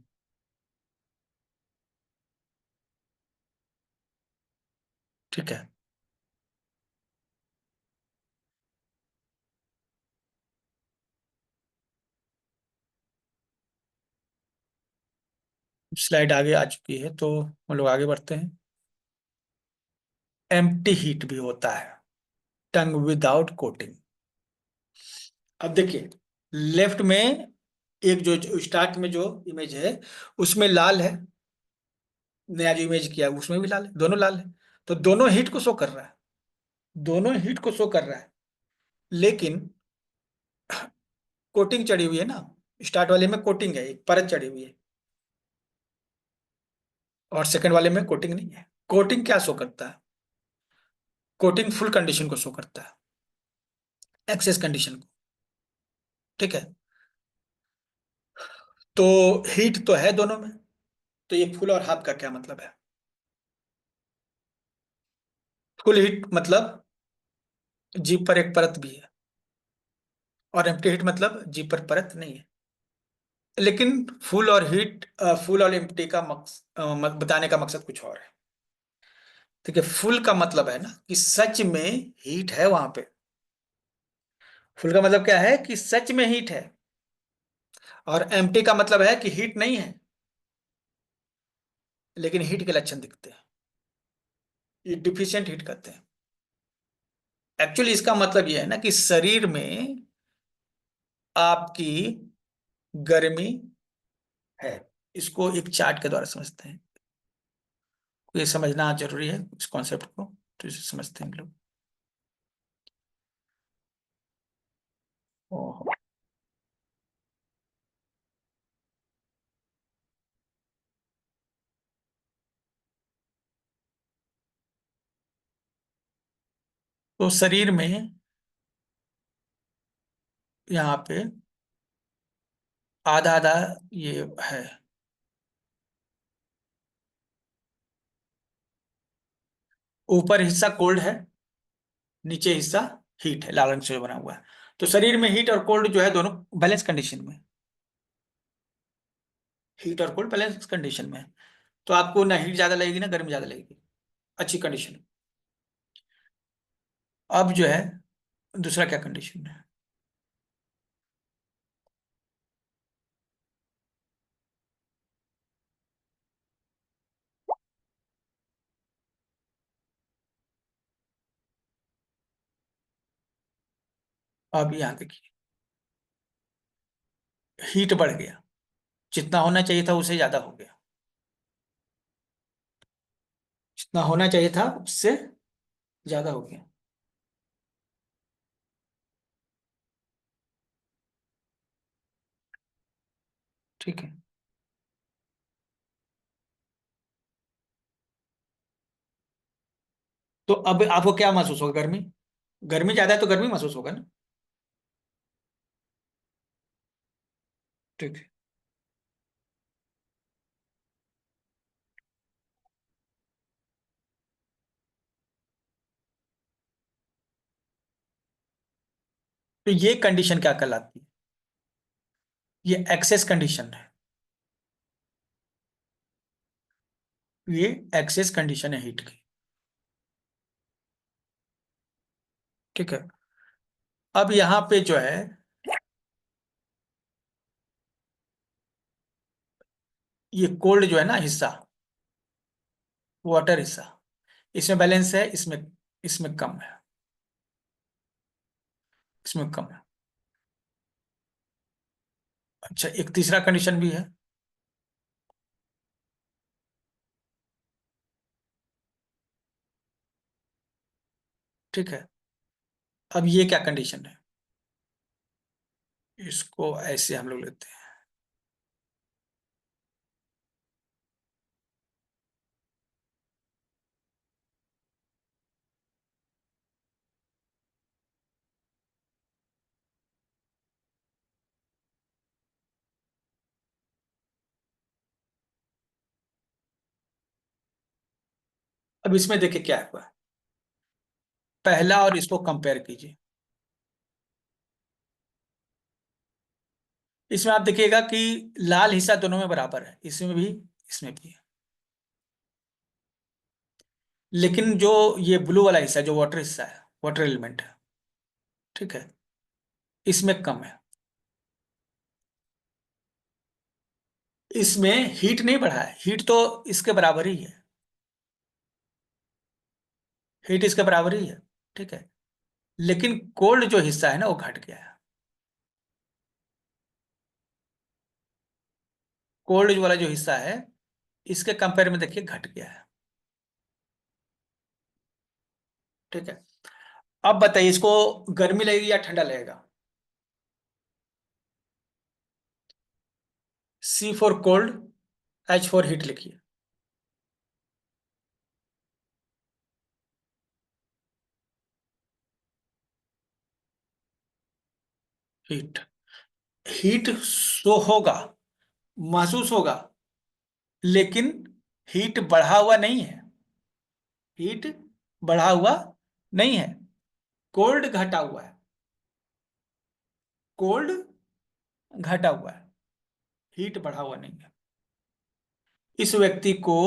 ठीक है, स्लाइड आगे आ चुकी है, तो हम लोग आगे बढ़ते हैं। एम्प्टी हीट भी होता है, टंग विदाउट कोटिंग। अब देखिए, लेफ्ट में एक जो स्टार्ट में जो इमेज है, उसमें लाल है, नया जो इमेज किया है उसमें भी लाल है, दोनों लाल है, तो दोनों हीट को शो कर रहा है, दोनों हीट को शो कर रहा है। लेकिन कोटिंग चढ़ी हुई है ना, स्टार्ट वाले में कोटिंग है, एक परत चढ़ी हुई है, और सेकंड वाले में कोटिंग नहीं है। कोटिंग क्या शो करता है? कोटिंग फुल कंडीशन को शो करता है, एक्सेस कंडीशन को। ठीक है, तो हीट तो है दोनों में, तो ये फुल और हाफ का क्या मतलब है? फुल हीट मतलब जीप पर एक परत भी है, और एम्प्टी हीट मतलब जीप पर परत नहीं है। लेकिन फुल और हीट, फुल और एम्प्टी का बताने का मकसद कुछ और है। ठीक है, फुल का मतलब है ना कि सच में हीट है वहां पे, फुल का मतलब क्या है कि सच में हीट है, और एम्प्टी का मतलब है कि हीट नहीं है, लेकिन हीट के लक्षण दिखते हैं, ये डिफिशियंट हीट कहते हैं। एक्चुअली इसका मतलब ये है ना कि शरीर में आपकी गर्मी है, इसको एक चार्ट के द्वारा समझते हैं, ये समझना जरूरी है इस कॉन्सेप्ट को, तो इसे समझते हैं हम लोग। ओहो। तो शरीर में यहाँ पे आधा आधा ये है, ऊपर हिस्सा कोल्ड है, नीचे हिस्सा हीट है, लाल रंग से बना हुआ है। तो शरीर में हीट और कोल्ड जो है दोनों बैलेंस कंडीशन में, हीट और कोल्ड बैलेंस कंडीशन में है। तो आपको ना हीट ज्यादा लगेगी ना गर्मी ज्यादा लगेगी, अच्छी कंडीशन। अब जो है दूसरा क्या कंडीशन है? अब यहाँ देखिए, हीट बढ़ गया, जितना होना चाहिए था उससे ज्यादा हो गया, जितना होना चाहिए था उससे ज्यादा हो गया। ठीक है। तो अब आपको क्या महसूस होगा? गर्मी, गर्मी ज्यादा है तो गर्मी महसूस होगा ना। ठीक है। तो ये कंडीशन क्या कहलाती है? ये एक्सेस कंडीशन है, ये एक्सेस कंडीशन है हीट की। ठीक है। अब यहाँ पे जो है, ये कोल्ड जो है ना हिस्सा, वाटर हिस्सा, इसमें बैलेंस है, इसमें इसमें कम है, इसमें कम है। अच्छा, एक तीसरा कंडीशन भी है। ठीक है। अब ये क्या कंडीशन है? इसको ऐसे हम लोग लेते हैं। अब इसमें देखिए क्या हुआ, पहला और इसको कंपेयर कीजिए। इसमें आप देखिएगा कि लाल हिस्सा दोनों में बराबर है, इसमें भी इसमें भी है। लेकिन जो ये ब्लू वाला हिस्सा जो वाटर हिस्सा है, वाटर एलिमेंट है, ठीक है, इसमें कम है। इसमें हीट नहीं बढ़ा है, हीट तो इसके बराबर ही है, हीट इसके बराबर ही है। ठीक है। लेकिन कोल्ड जो हिस्सा है ना वो घट गया है, कोल्ड वाला जो हिस्सा है इसके कंपेयर में देखिए घट गया है। ठीक है। अब बताइए इसको गर्मी लगेगी या ठंडा लगेगा? C for cold, H for heat लिखिए। हीट, हीट शो होगा, महसूस होगा, लेकिन हीट बढ़ा हुआ नहीं है, हीट बढ़ा हुआ नहीं है, कोल्ड घटा हुआ है, कोल्ड घटा हुआ है, हीट बढ़ा हुआ नहीं है। इस व्यक्ति को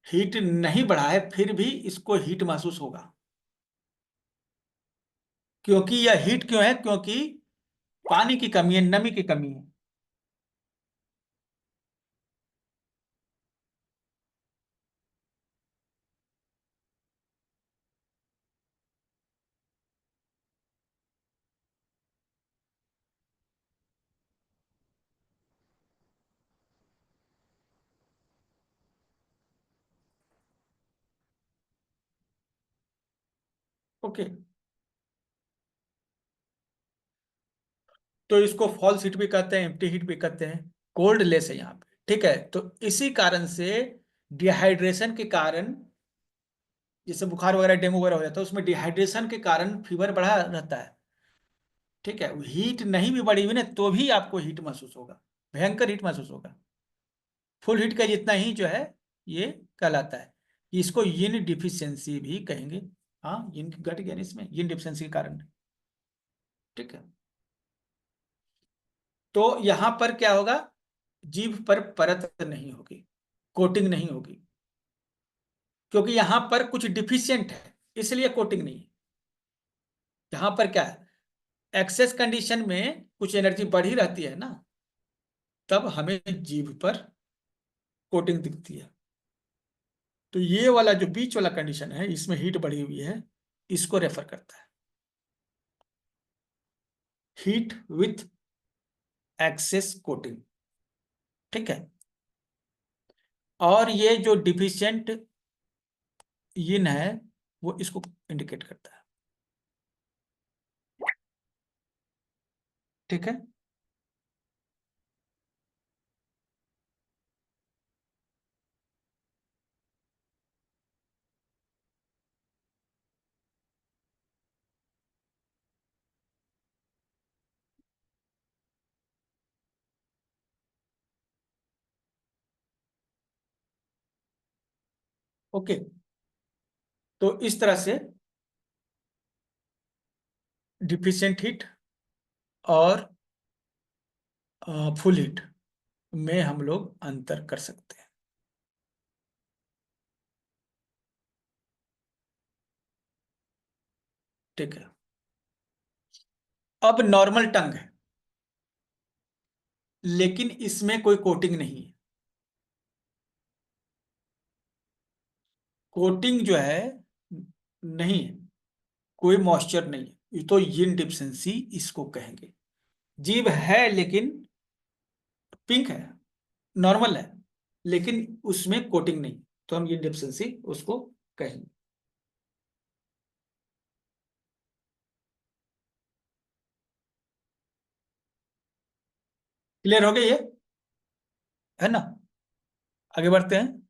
हीट नहीं बढ़ा है फिर भी इसको हीट महसूस होगा। क्योंकि यह हीट क्यों है? क्योंकि पानी की कमी है, नमी की कमी है। ओके। तो इसको फॉल्स हीट भी कहते हैं, एम्प्टी हीट भी कहते हैं, कोल्ड लेस है यहाँ पे। ठीक है। तो इसी कारण से डिहाइड्रेशन के कारण, जैसे बुखार वगैरह डेंगू वगैरह हो जाता है उसमें डिहाइड्रेशन के कारण फीवर बढ़ा रहता है। ठीक है। हीट नहीं भी बढ़ी हुई ना तो भी आपको हीट महसूस होगा, भयंकर हीट महसूस होगा, फुल हीट का जितना ही जो है ये कहलाता है। कि इसको यिन डिफिशियंसी भी कहेंगे। हाँ, यिन घट गया ना इसमें, यिन डिफिशियंसी के कारण। ठीक है, तो यहां पर क्या होगा, जीभ पर परत नहीं होगी, कोटिंग नहीं होगी, क्योंकि यहां पर कुछ डिफिशियंट है, इसलिए कोटिंग नहीं है। यहां पर क्या है, एक्सेस कंडीशन में कुछ एनर्जी बढ़ी रहती है ना, तब हमें जीभ पर कोटिंग दिखती है। तो ये वाला जो बीच वाला कंडीशन है, इसमें हीट बढ़ी हुई है, इसको रेफर करता है, हीट विथ एक्सेस कोटिंग। ठीक है, और ये जो डिफिशियंट यिन है, वो इसको इंडिकेट करता है। ठीक है, ओके। तो इस तरह से डिफिशियंट हीट और फुल हीट में हम लोग अंतर कर सकते हैं। ठीक है, अब नॉर्मल टंग है, लेकिन इसमें कोई कोटिंग नहीं है। कोटिंग जो है नहीं है, कोई मॉइस्चर नहीं है, ये तो यिन डिफिशियंसी इसको कहेंगे। जीभ है लेकिन पिंक है, नॉर्मल है, लेकिन उसमें कोटिंग नहीं, तो हम यिन डिफिशियंसी उसको कहेंगे। क्लियर हो गया ये, है ना? आगे बढ़ते हैं,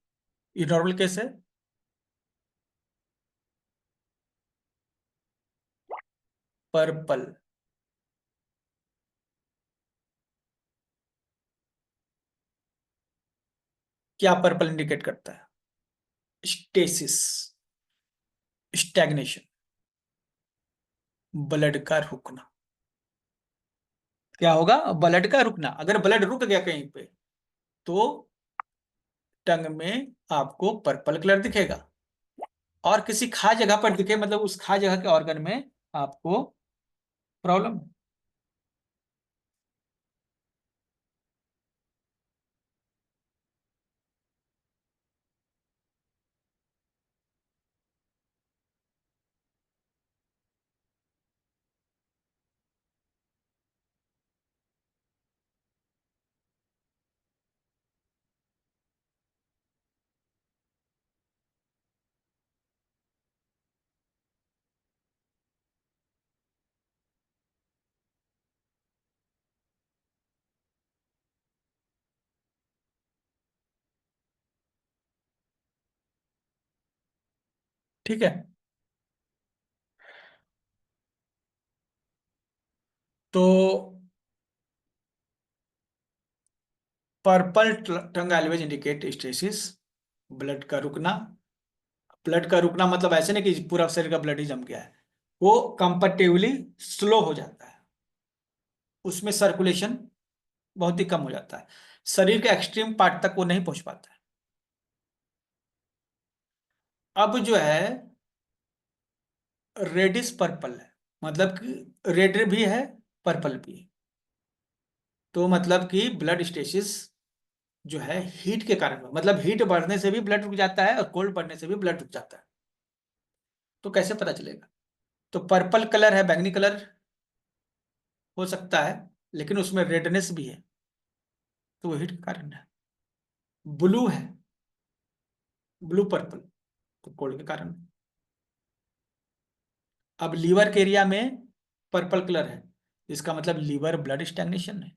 ये नॉर्मल केस है। पर्पल, क्या पर्पल इंडिकेट करता है? स्टेसिस, स्टैग्नेशन, ब्लड का रुकना। क्या होगा, ब्लड का रुकना। अगर ब्लड रुक गया कहीं पे, तो टंग में आपको पर्पल कलर दिखेगा, और किसी खा जगह पर दिखे, मतलब उस खा जगह के ऑर्गन में आपको प्रॉब्लम। ठीक है, तो पर्पल टंग ऑलवेज इंडिकेट स्टेसिस, ब्लड का रुकना। ब्लड का रुकना मतलब ऐसे नहीं कि पूरा शरीर का ब्लड ही जम गया है, वो कंपेरेटिवली स्लो हो जाता है, उसमें सर्कुलेशन बहुत ही कम हो जाता है, शरीर के एक्सट्रीम पार्ट तक वो नहीं पहुंच पाता है। अब जो है रेडिश पर्पल है, मतलब कि रेड भी है, पर्पल भी है, तो मतलब कि ब्लड स्टेसिस जो है हीट के कारण, मतलब हीट बढ़ने से भी ब्लड रुक जाता है और कोल्ड बढ़ने से भी ब्लड रुक जाता है। तो कैसे पता चलेगा? तो पर्पल कलर है, बैंगनी कलर हो सकता है, लेकिन उसमें रेडनेस भी है, तो वो हीट के कारण है। ब्लू है, ब्लू पर्पल, तो कोल्ड के कारण। अब लीवर के एरिया में पर्पल कलर है, इसका मतलब लीवर ब्लड स्टैग्नेशन है।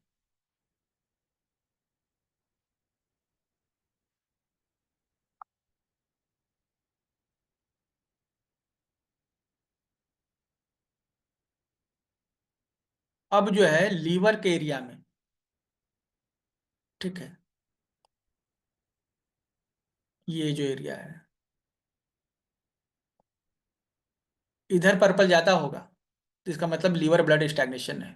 अब जो है लीवर के एरिया में, ठीक है, ये जो एरिया है, इधर पर्पल ज्यादा होगा, तो इसका मतलब लीवर ब्लड स्टैग्नेशन है।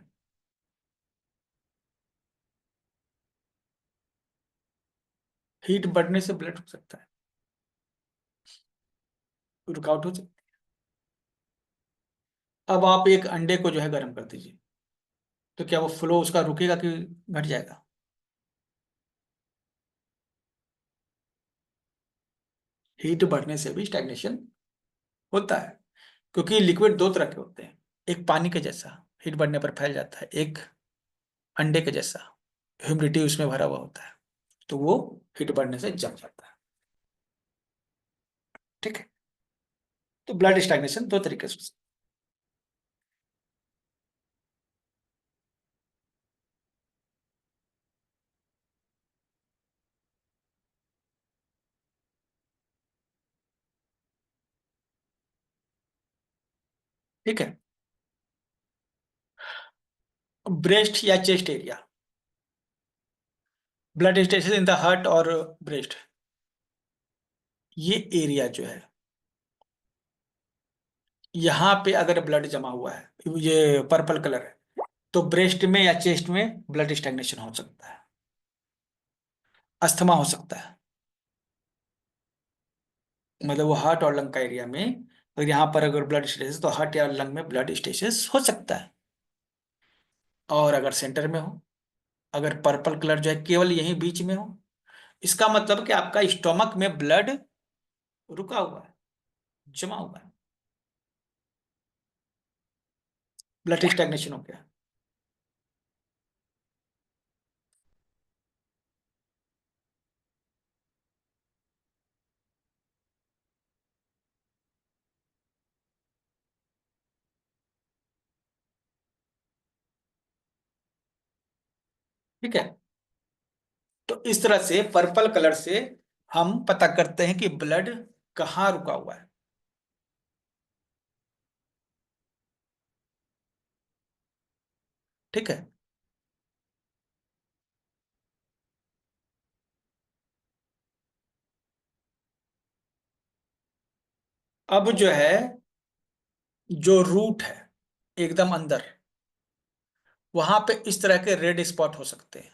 हीट बढ़ने से ब्लड हो सकता है, रुकावट हो सकती है। अब आप एक अंडे को जो है गर्म कर दीजिए, तो क्या वो फ्लो उसका रुकेगा कि घट जाएगा? हीट बढ़ने से भी स्टैग्नेशन होता है, क्योंकि लिक्विड दो तरह के होते हैं। एक पानी के जैसा हीट बढ़ने पर फैल जाता है, एक अंडे के जैसा ह्यूमिडिटी उसमें भरा हुआ होता है, तो वो हीट बढ़ने से जम जाता है। ठीक है, तो ब्लड स्टैग्नेशन दो तरीके से। ठीक है, ब्रेस्ट या chest area, blood station in the heart और ब्रेस्ट, ये एरिया जो है, यहाँ पे अगर ब्लड जमा हुआ है, ये पर्पल कलर है, तो ब्रेस्ट में या चेस्ट में ब्लड स्टैग्नेशन हो सकता है, अस्थमा हो सकता है। मतलब वो हार्ट और लंग का एरिया में, अगर यहाँ पर अगर ब्लड स्टेसिस, तो हार्ट या लंग में ब्लड स्टेसिस हो सकता है। और अगर सेंटर में हो, अगर पर्पल कलर जो है केवल यहीं बीच में हो, इसका मतलब कि आपका स्टोमक में ब्लड रुका हुआ है, जमा हुआ है, ब्लड स्टैग्नेशन हो गया। ठीक है, तो इस तरह से पर्पल कलर से हम पता करते हैं कि ब्लड कहाँ रुका हुआ है। ठीक है, अब जो है, जो रूट है एकदम अंदर, वहां पे इस तरह के रेड स्पॉट हो सकते हैं।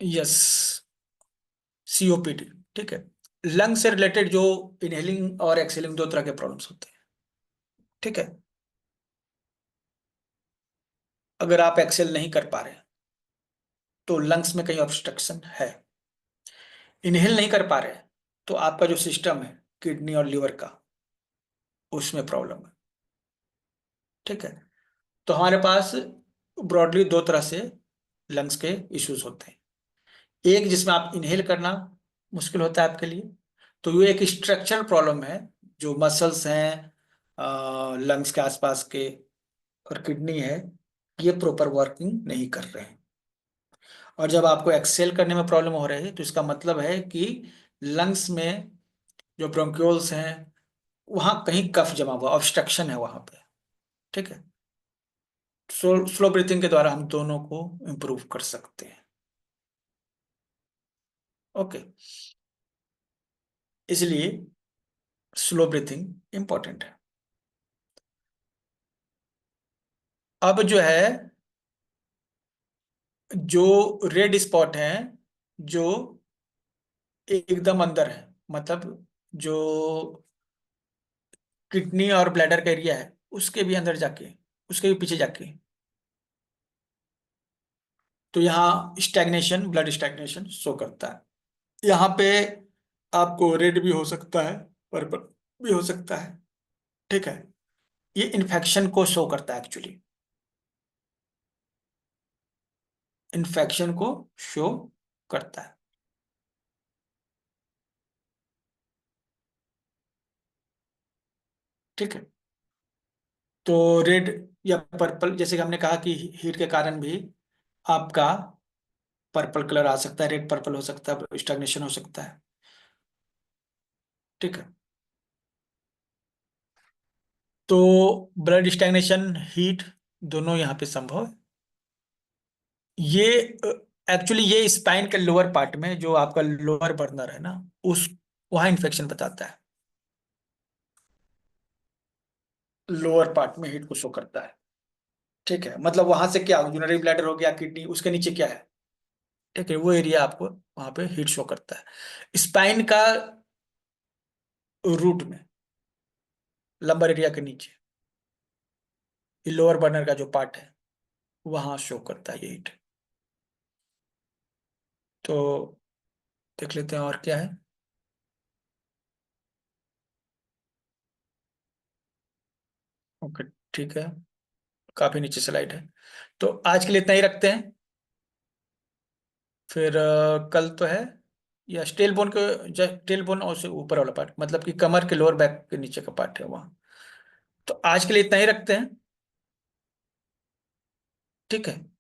Yes, COPD. ठीक है, लंग से रिलेटेड जो इनहेलिंग और एक्सेलिंग दो तरह के प्रॉब्लम्स होते हैं। ठीक है, अगर आप एक्सेल नहीं कर पा रहे हैं, तो लंग्स में कहीं ऑब्स्ट्रक्शन है। इनहेल नहीं कर पा रहे हैं, तो आपका जो सिस्टम है किडनी और लिवर का, उसमें प्रॉब्लम है। ठीक है, तो हमारे पास ब्रॉडली दो तरह से लंग्स के इश्यूज होते हैं। एक जिसमें आप इनहेल करना मुश्किल होता है आपके लिए, तो ये एक स्ट्रक्चरल प्रॉब्लम है, जो मसल्स हैं लंग्स के आसपास के और किडनी है, ये प्रॉपर वर्किंग नहीं कर रहे हैं। और जब आपको एक्सेल करने में प्रॉब्लम हो रही है, तो इसका मतलब है कि लंग्स में जो ब्रोंक्यूल्स हैं, वहां कहीं कफ जमा हुआ, ऑब्स्ट्रक्शन है वहां पे। ठीक है, स्लो ब्रीथिंग के द्वारा हम दोनों को इम्प्रूव कर सकते हैं। ओके, इसलिए स्लो ब्रीथिंग इंपॉर्टेंट है। अब जो है, जो रेड स्पॉट है, जो एकदम अंदर है, मतलब जो किडनी और ब्लैडर का एरिया है, उसके भी अंदर जाके, उसके भी पीछे जाके, तो यहाँ स्टैग्नेशन, ब्लड स्टैग्नेशन शो करता है। यहाँ पे आपको रेड भी हो सकता है, पर्पल भी हो सकता है। ठीक है, ये इन्फेक्शन को शो करता है एक्चुअली, इन्फेक्शन को शो करता है। ठीक है, तो रेड या पर्पल, जैसे कि हमने कहा कि हीट के कारण भी आपका पर्पल कलर आ सकता है, रेड पर्पल हो सकता है, स्टैग्नेशन हो सकता है। ठीक है, तो ब्लड स्टैग्नेशन, हीट, दोनों यहाँ पे संभव है। ये एक्चुअली ये स्पाइन के लोअर पार्ट में जो आपका लोअर बर्नर है ना, उस वहां इन्फेक्शन बताता है। लोअर पार्ट में हीट को शो करता है। ठीक है, मतलब वहां से क्या यूरिनरी ब्लैडर हो गया, किडनी, उसके नीचे क्या है। ठीक है, वो एरिया आपको वहां पे हीट शो करता है। स्पाइन का रूट में, लंबर एरिया के नीचे, ये लोअर बर्नर का जो पार्ट है, वहां शो करता है ये हीट। तो देख लेते हैं और क्या है। ओके, ठीक है, काफी नीचे स्लाइड है। तो आज के लिए इतना ही रखते हैं। फिर कल तो है, या स्टेल बोन के, टेल बोन और से ऊपर वाला पार्ट, मतलब कि कमर के लोअर बैक के नीचे का पार्ट है वहाँ। तो आज के लिए इतना ही रखते हैं। ठीक है।